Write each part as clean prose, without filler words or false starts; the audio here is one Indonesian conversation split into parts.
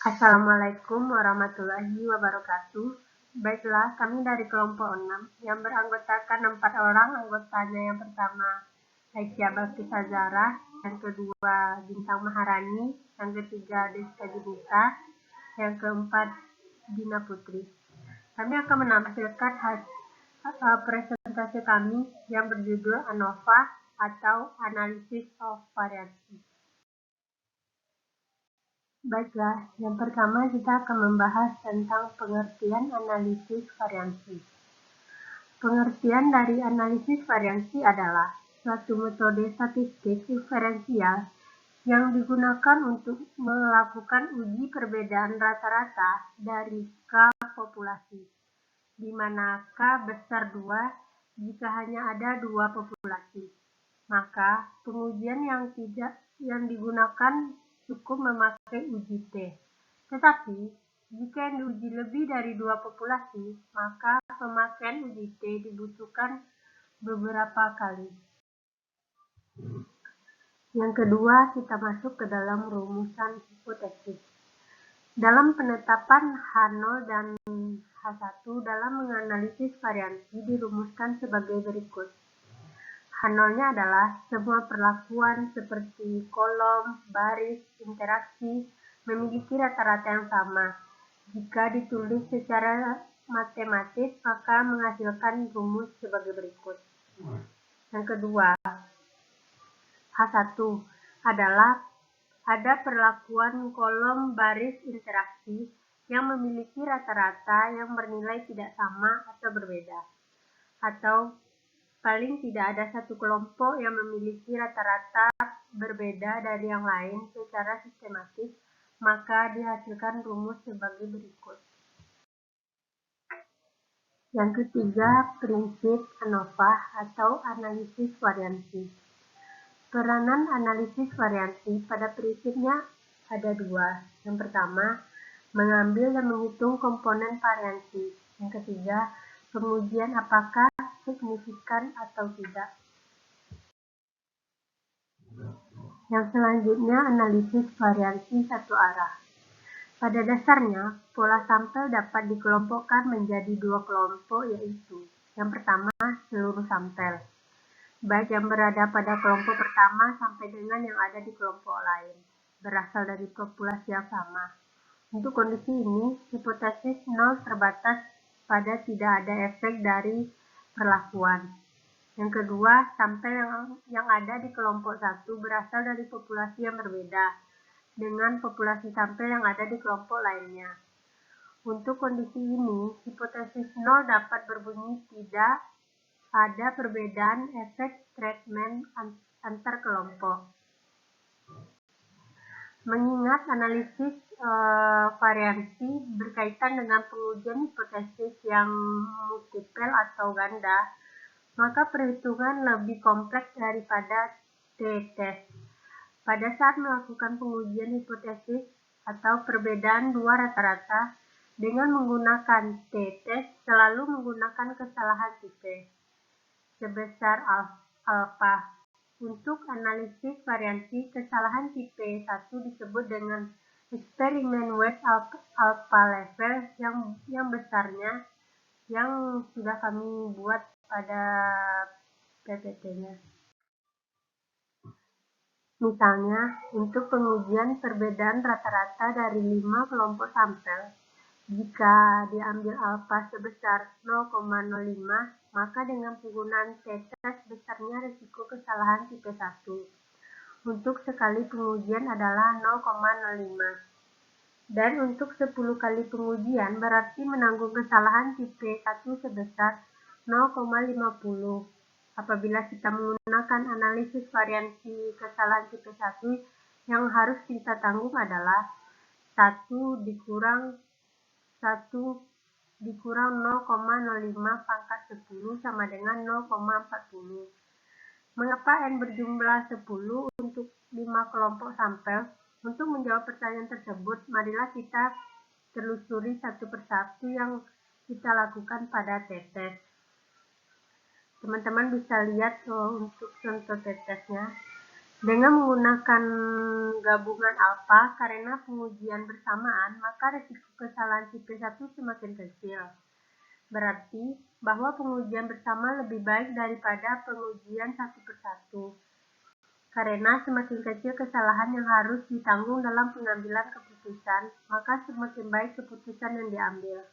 Assalamualaikum warahmatullahi wabarakatuh. Baiklah, kami dari kelompok 6 yang beranggotakan 4 orang anggotanya. Yang pertama, Aisyah Balkis Azara, yang kedua, Bintang Maharani, yang ketiga, Deska Dibuka, yang keempat, Dina Putri. Kami akan menampilkan presentasi kami yang berjudul ANOVA atau Analysis of Variancy. Baiklah, yang pertama kita akan membahas tentang pengertian analisis variansi. Pengertian dari analisis variansi adalah suatu metode statistik diferensial yang digunakan untuk melakukan uji perbedaan rata-rata dari K populasi, di mana K besar 2 jika hanya ada 2 populasi. Maka pengujian yang digunakan cukup memakai uji T. Tetapi, jika yang diuji lebih dari 2 populasi, maka pemakaian uji T dibutuhkan beberapa kali. Yang kedua, kita masuk ke dalam rumusan hipotesis. Dalam penetapan H0 dan H1 dalam menganalisis variansi dirumuskan sebagai berikut. H0-nya adalah semua perlakuan seperti kolom, baris, interaksi memiliki rata-rata yang sama. Jika ditulis secara matematis, maka menghasilkan rumus sebagai berikut. Yang kedua, H1 adalah ada perlakuan kolom, baris, interaksi yang memiliki rata-rata yang bernilai tidak sama atau berbeda. Atau paling tidak ada satu kelompok yang memiliki rata-rata berbeda dari yang lain secara sistematis, maka dihasilkan rumus sebagai berikut. Yang ketiga, prinsip ANOVA atau analisis variansi. Peranan analisis variansi pada prinsipnya ada dua. Yang pertama, mengambil dan menghitung komponen variansi. Yang ketiga, pengujian apakah signifikan atau tidak. Yang selanjutnya, analisis variansi satu arah. Pada dasarnya, pola sampel dapat dikelompokkan menjadi dua kelompok, yaitu yang pertama, seluruh sampel, baik yang berada pada kelompok pertama sampai dengan yang ada di kelompok lain, berasal dari populasi yang sama. Untuk kondisi ini, hipotesis 0 terbatas pada tidak ada efek dari perlakuan. Yang kedua, sampel yang ada di kelompok 1 berasal dari populasi yang berbeda dengan populasi sampel yang ada di kelompok lainnya. Untuk kondisi ini, hipotesis 0 dapat berbunyi tidak ada perbedaan efek treatment antar kelompok. Mengingat analisis variansi berkaitan dengan pengujian hipotesis yang multipel atau ganda, maka perhitungan lebih kompleks daripada t-test. Pada saat melakukan pengujian hipotesis atau perbedaan dua rata-rata dengan menggunakan t-test, selalu menggunakan kesalahan tipe sebesar alfa. Untuk analisis variansi, kesalahan tipe 1 disebut dengan eksperimen weight alpha level yang besarnya yang sudah kami buat pada PPT-nya. Misalnya, untuk pengujian perbedaan rata-rata dari 5 kelompok sampel, jika diambil alfa sebesar 0,05, maka dengan penggunaan t-test besarnya risiko kesalahan tipe 1 untuk sekali pengujian adalah 0,05. Dan untuk 10 kali pengujian berarti menanggung kesalahan tipe 1 sebesar 0,50. Apabila kita menggunakan analisis variansi kesalahan tipe 1, yang harus kita tanggung adalah 1 dikurang 0,05 pangkat 10 sama dengan 0,40. Mengapa N berjumlah 10 untuk 5 kelompok sampel? Untuk menjawab pertanyaan tersebut, marilah kita telusuri satu persatu yang kita lakukan pada t-test. Teman-teman bisa lihat untuk contoh t-testnya. Dengan menggunakan gabungan alfa karena pengujian bersamaan, maka risiko kesalahan tipe 1 semakin kecil. Berarti bahwa pengujian bersama lebih baik daripada pengujian satu persatu. Karena semakin kecil kesalahan yang harus ditanggung dalam pengambilan keputusan, maka semakin baik keputusan yang diambil.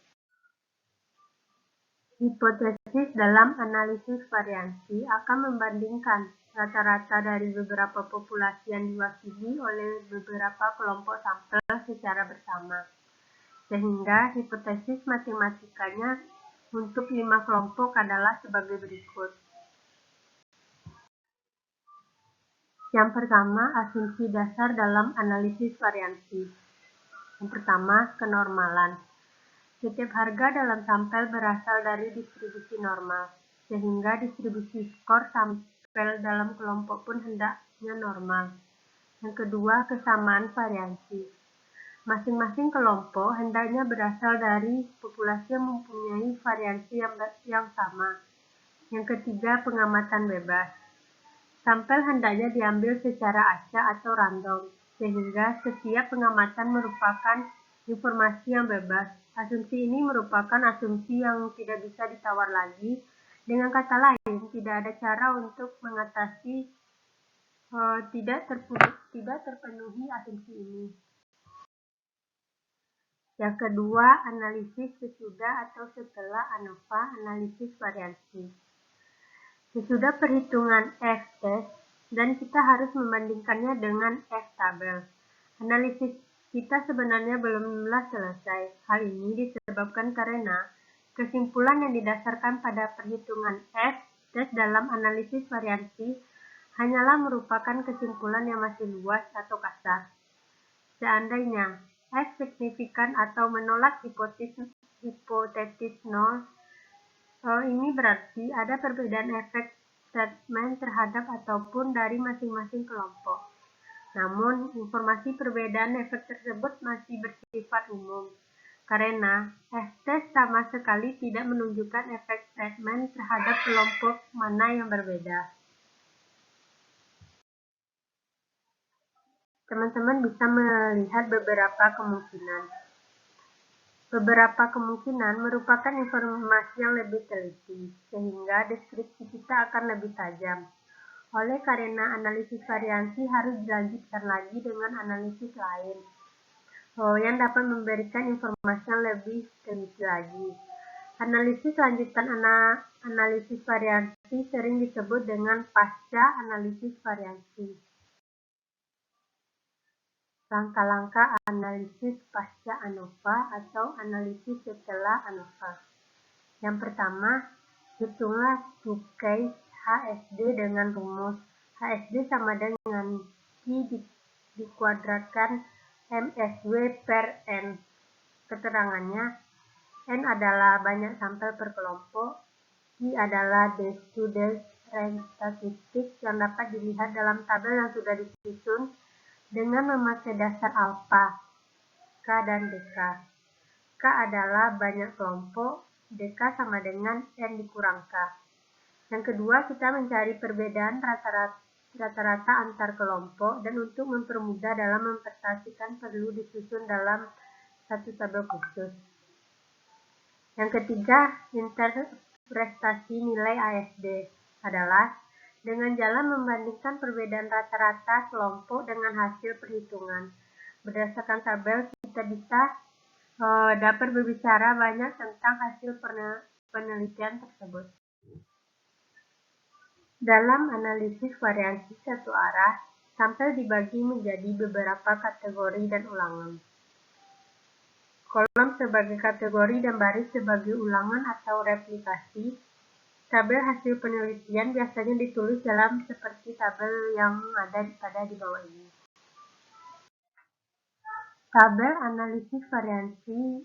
Hipotesis dalam analisis variansi akan membandingkan rata-rata dari beberapa populasi yang diwakili oleh beberapa kelompok sampel secara bersama. Sehingga hipotesis matematikanya untuk 5 kelompok adalah sebagai berikut. Yang pertama, asumsi dasar dalam analisis variansi. Yang pertama, kenormalan. Setiap harga dalam sampel berasal dari distribusi normal, sehingga distribusi skor sampel dalam kelompok pun hendaknya normal. Yang kedua, kesamaan variansi. Masing-masing kelompok hendaknya berasal dari populasi yang mempunyai variansi yang sama. Yang ketiga, pengamatan bebas. Sampel hendaknya diambil secara acak atau random, sehingga setiap pengamatan merupakan informasi yang bebas. Asumsi ini merupakan asumsi yang tidak bisa ditawar lagi. Dengan kata lain, tidak ada cara untuk mengatasi tidak terpenuhi asumsi ini. Yang kedua, analisis sesudah atau setelah ANOVA analisis variansi. Sesudah perhitungan F-test, dan kita harus membandingkannya dengan F-tabel. Analisis kita sebenarnya belumlah selesai. Hal ini disebabkan karena kesimpulan yang didasarkan pada perhitungan F-test dalam analisis variansi hanyalah merupakan kesimpulan yang masih luas atau kasar. Seandainya F signifikan atau menolak hipotesis nol, ini berarti ada perbedaan efek statement terhadap ataupun dari masing-masing kelompok. Namun, informasi perbedaan efek tersebut masih bersifat umum, karena F-test sama sekali tidak menunjukkan efek statement terhadap kelompok mana yang berbeda. Teman-teman bisa melihat beberapa kemungkinan. Beberapa kemungkinan merupakan informasi yang lebih teliti, sehingga deskripsi kita akan lebih tajam. Oleh karena analisis variansi harus dilanjutkan lagi dengan analisis lain, yang dapat memberikan informasi yang lebih teliti lagi. Analisis lanjutan analisis variansi sering disebut dengan pasca analisis variansi. Langkah-langkah analisis pasca ANOVA atau analisis setelah ANOVA. Yang pertama, hitunglah two-case HSD dengan rumus HSD sama dengan Q dikuadratkan MSW per N. Keterangannya, N adalah banyak sampel per kelompok, Q adalah day-to-day range statistik yang dapat dilihat dalam tabel yang sudah disusun dengan memakai dasar alfa, K dan DK. K adalah banyak kelompok, DK sama dengan N dikurang K. Yang kedua, kita mencari perbedaan rata-rata antar kelompok, dan untuk mempermudah dalam mempresentasikan perlu disusun dalam satu tabel khusus. Yang ketiga, interpretasi nilai ASD adalah dengan jalan membandingkan perbedaan rata-rata kelompok dengan hasil perhitungan. Berdasarkan tabel, kita bisa dapat berbicara banyak tentang hasil penelitian tersebut. Dalam analisis variansi satu arah, sampel dibagi menjadi beberapa kategori dan ulangan. Kolom sebagai kategori dan baris sebagai ulangan atau replikasi. Tabel hasil penelitian biasanya ditulis dalam seperti tabel yang ada di bawah ini. Tabel analisis variansi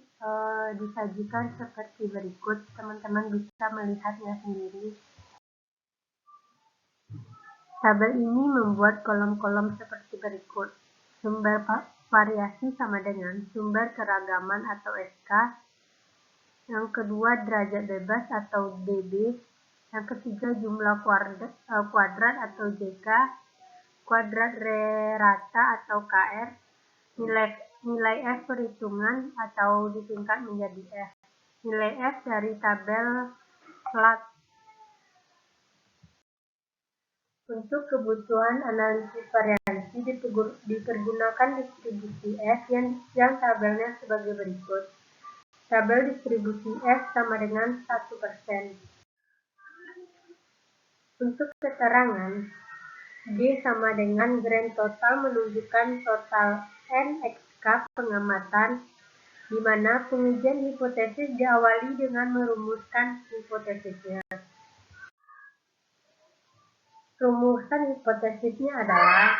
disajikan seperti berikut. Teman-teman bisa melihatnya sendiri. Tabel ini membuat kolom-kolom seperti berikut. Sumber variasi sama dengan sumber keragaman atau SK. Yang kedua, derajat bebas atau DB. Yang ketiga, jumlah kuadrat atau JK. kuadrat rata atau KR, nilai F perhitungan atau disingkat menjadi F. Nilai F dari tabel plot. Untuk kebutuhan analisis variansi dipergunakan distribusi F yang tabelnya sebagai berikut. Tabel distribusi F sama dengan 1%. Untuk keterangan, G sama dengan grand total menunjukkan total NXK pengamatan, di mana pengujian hipotesis diawali dengan merumuskan hipotesisnya. Rumusan hipotesisnya adalah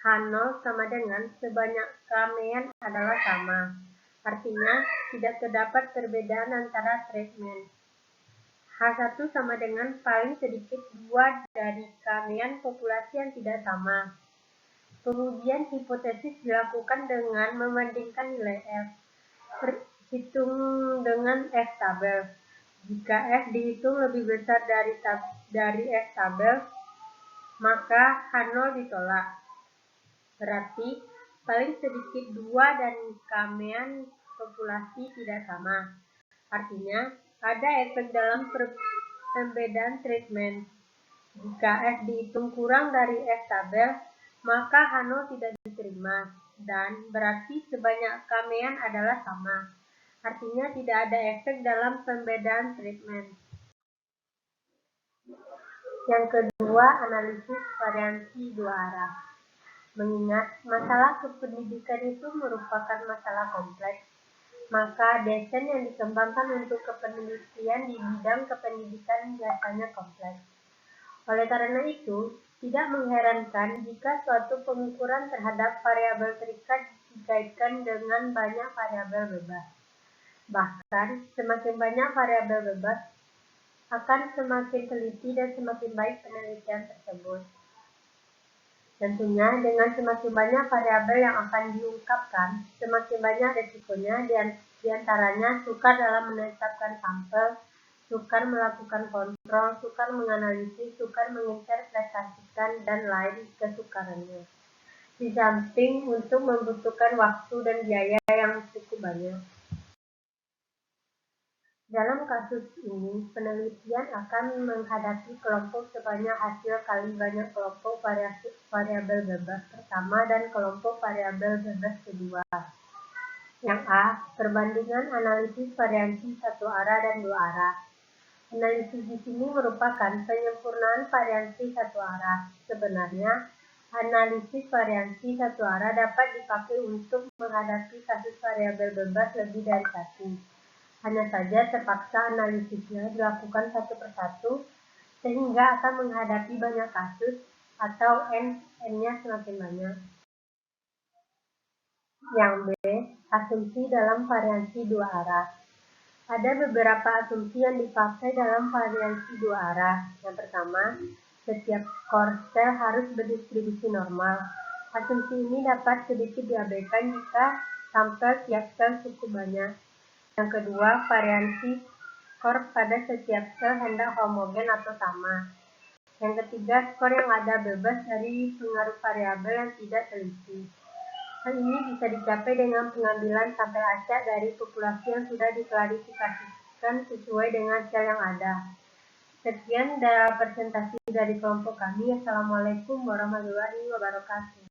H0 sama dengan sebanyak keramaian adalah sama. Artinya, tidak terdapat perbedaan antara treatment. H1 sama dengan paling sedikit 2 dari keramaian populasi yang tidak sama. Pengujian hipotesis dilakukan dengan membandingkan nilai F. Hitung dengan F tabel. Jika F dihitung lebih besar dari F tabel, maka H0 ditolak. Berarti paling sedikit 2 dan keramaian populasi tidak sama. Artinya, ada efek dalam pembedaan treatment. Jika F dihitung kurang dari F tabel, maka H0 tidak diterima, dan berarti sebanyak keramaian adalah sama. Artinya tidak ada efek dalam pembedaan treatment. Yang kedua, analisis variansi dua arah. Mengingat masalah kependidikan itu merupakan masalah kompleks, maka desain yang dikembangkan untuk kepenelitian di bidang kependidikan biasanya kompleks. Oleh karena itu, tidak mengherankan jika suatu pengukuran terhadap variabel terikat dikaitkan dengan banyak variabel bebas. Bahkan, semakin banyak variabel bebas, akan semakin teliti dan semakin baik penelitian tersebut. Tentunya, dengan semakin banyak variabel yang akan diungkapkan, semakin banyak risikonya, di antaranya sukar dalam menetapkan sampel, sukar melakukan kontrol, sukar menganalisis, sukar menginterpretasikan, dan lain kesukarannya. Di samping untuk membutuhkan waktu dan biaya yang cukup banyak. Dalam kasus ini, penelitian akan menghadapi kelompok sebanyak hasil kali banyak kelompok variabel bebas pertama dan kelompok variabel bebas kedua. Yang A, perbandingan analisis variansi satu arah dan dua arah. Analisis di sini merupakan penyempurnaan variansi satu arah. Sebenarnya, analisis variansi satu arah dapat dipakai untuk menghadapi kasus variabel bebas lebih dari satu. Hanya saja terpaksa analisisnya dilakukan satu persatu, sehingga akan menghadapi banyak kasus atau N-nya semakin banyak. Yang B, asumsi dalam variansi dua arah. Ada beberapa asumsi yang dipakai dalam variansi dua arah. Yang pertama, setiap core cell harus berdistribusi normal. Asumsi ini dapat sedikit diabaikan jika sampel tiap sel cukup banyak. Yang kedua, variansi skor pada setiap sel hendak homogen atau sama. Yang ketiga, skor yang ada bebas dari pengaruh variabel yang tidak teliti. Hal ini bisa dicapai dengan pengambilan sampel acak dari populasi yang sudah diklasifikasikan sesuai dengan sel yang ada. Sekian presentasi dari kelompok kami. Assalamualaikum warahmatullahi wabarakatuh.